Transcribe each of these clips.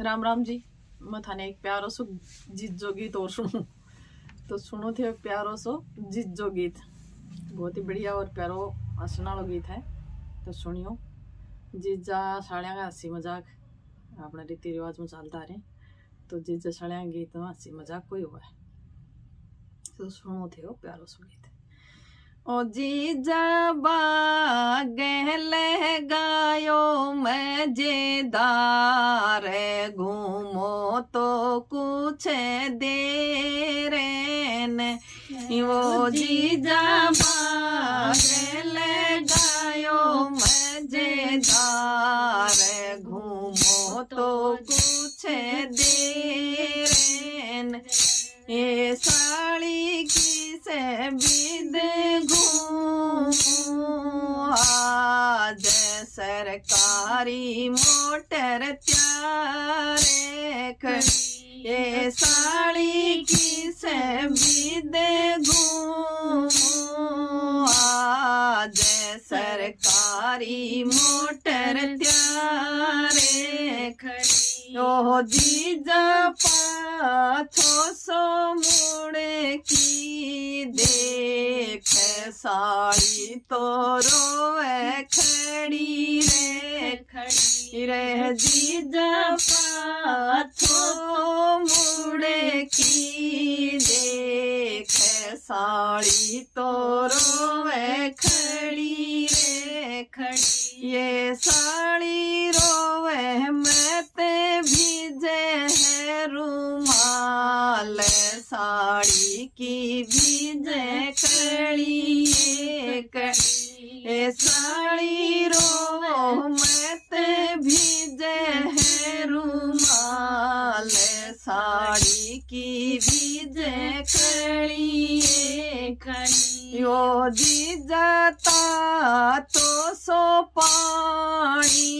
राम राम जी। मैं थाने एक प्यारो सो जीत जो गीत और सुनू तो सुनो थे एक प्यारो सो जीत जो गीत बहुत ही बढ़िया और प्यारो हंसने वाला गीत है। तो सुनियो। जीजा साड़िया का हंसी मजाक अपने रीति रिवाज में चलता रहे। तो जीजा साड़िया गीत में हंसी मजाक कोई हुआ है तो सुनो थे वो प्यारो सो गीत। ओ जीजा बागल गायो मजेदार घूमो तो कुछ देर वो जीजा बागल गायो मजेदार घूमो तो कुछ देर ये साड़ी की से बिद घूमूं आज सरकारी मोटर त्यारे खड़ी ये साड़ी की से बिद घूमूं आज सरकारी मोटर त्यारे खड़ी ओ जीजा पाछो सो मुड़े की देख साड़ी तो रोवे खड़ी रे जीजा पाछो मुड़े की देख साड़ी तो रोवे खड़ी रे खड़ी ये साड़ी रोवे मैं ते भीजे है रुमाल साड़ी की भीजे कड़ी ये साड़ी रो मैं ते भीजे है रुमाल साड़ी की भीजे कड़ी यो जी जाता तो सो पानी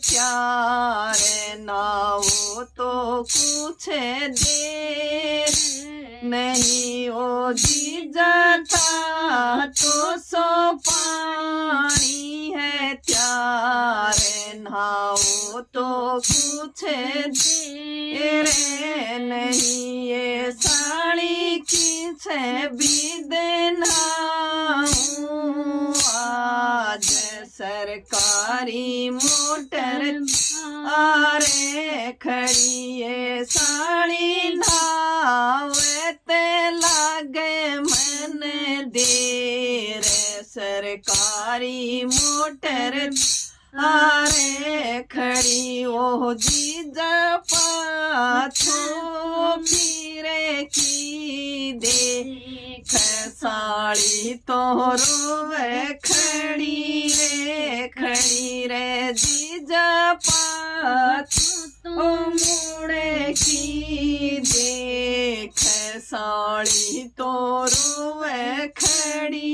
त्यार नाओ तो कुछ देर नहीं ओ जी जाता तो सो पानी है त्यार नाओ तो कुछ देर नहीं ये साड़ी की छे बिदना आज सरकारी मोटर आरे खड़ी ये साड़ी नावते लागे मन देर सरकारी मोटर आरे खड़ी ओ जीजा पाछो फिरे की देख साड़ी तो रोवे खड़ी रे जीजा पाछो मुड़े की देख साड़ी तो रोवे खड़ी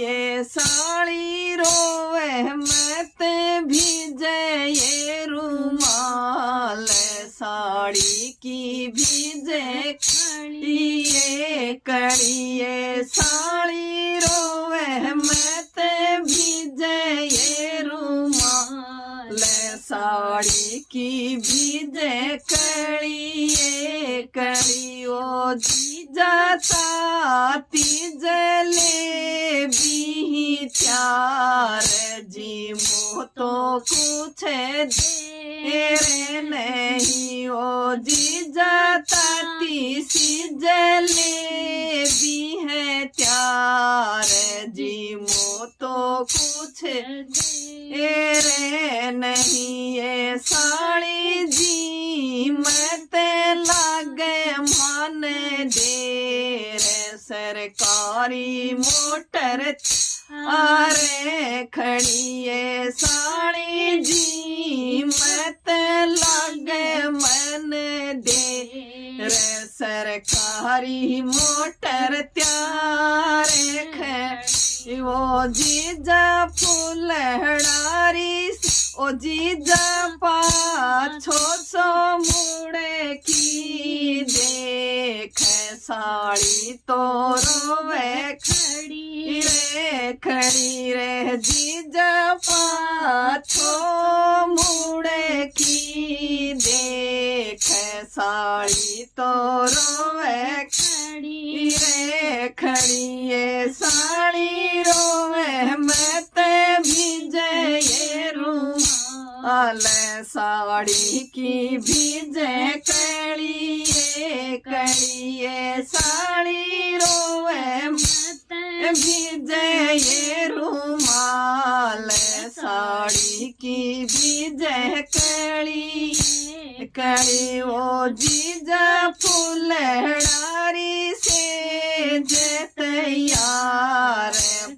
ये साड़ी रोवे मत भीजे ये रुमाल साड़ी की भीजे कड़िए साड़ी रोवे मत भीजे ये रुमाल साड़ी की भीजे कड़ी ओ जीजा तीजले भी चार जी मो तो कुछ देर नहीं ओ जीजा ताती सिजले भी है त्यार जी मो तो कुछ देर नहीं ये साड़ी जी मत लागे मन देर सरकारी मोटर आरे खड़ी ये साड़ी जी मत लागे मन देर सरकारी मोटर त्यारे खड़ी वो जीजा फुलहड़ारी ओ जीजा पाछो सो मुड़े की देख साड़ी तो रोवे खड़ी रे जीजा पाछो मुड़े की साड़ी तो रोवे खड़ी रे खड़ी, ये साड़ी रोवे मैं ते भीजे ये रूमाल, साड़ी की भीजे कड़ी ये कड़ी, ये साड़ी रोवे मैं ते भीजे ये रूमाल, साड़ी की भीजे कड़ी कड़ी, वो जीजा फुलहड़ारी से जे तैयार,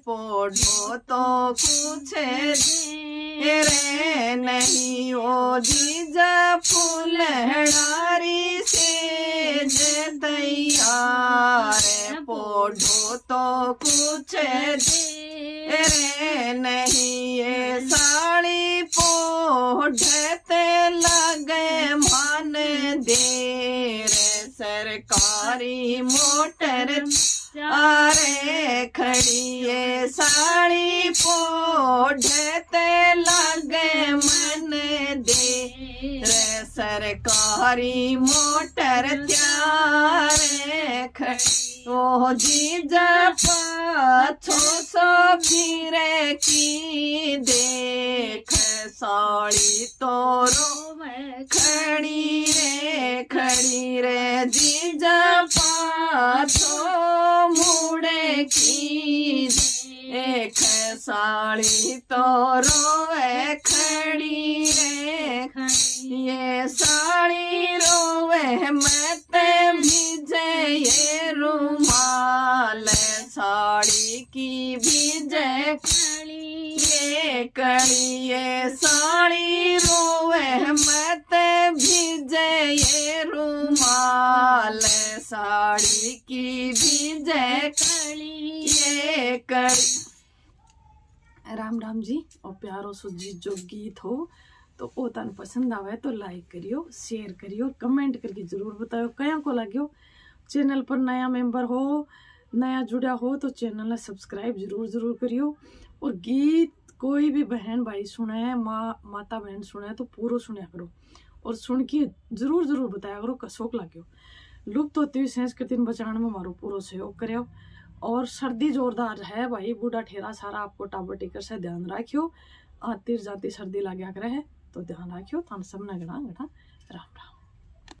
पोढ़ो तो कुछ दे रे नहीं, वो जीजा फुलहड़ारी से जे तैयार, पोढ़ो तो कुछ दे रे नहीं, ये साड़ी पोढ़ते लगे मान दे रे, सरकारी मोटर अरे खड़ी, ये साड़ी पोढ़ते लगे मन दे रे, सरकारी मोटर त्यारे खड़ी, ओ जीजा पाछो सो फिरे की देख, साड़ी तो रोवे खड़ी रे खड़ी रे, जीजा पाछो मुड़े की देख, साड़ी तो रोवे खड़ी रे खड़ी, ये साड़ी रोवे मैं ते भीजे ये रूमाल, साड़ी की भीजे कड़ी ये कड़ी, ये साड़ी रोवे मैं ते भीजे ये रूमाल, साड़ी की भीजे कड़ी ये कड़ी। राम राम जी और प्यारो सो जी जो गीत हो तो वो तन पसंद आवे तो लाइक करियो, शेयर करियो, कमेंट करके जरूर बताओ कया को लाग्यो। चैनल पर नया मेंबर हो, नया जुड़ा हो तो चैनल ने सब्सक्राइब जरूर करियो। और गीत कोई भी बहन भाई सुने, माता बहन सुने तो पूरा सुना करो और सुन के जरूर बताया करो कसोक लाग्यो। लुप्त होती हुई संस्कृति बचाने में मारो पूरा सहयोग करो। और सर्दी जोरदार है भाई, बूढ़ा ठेरा सारा आपको टाबर टिकर से ध्यान रखियो, आती जाती सर्दी लाग्या करे है तो ध्यान रखियो। थान सब ने गड़ा राम राम।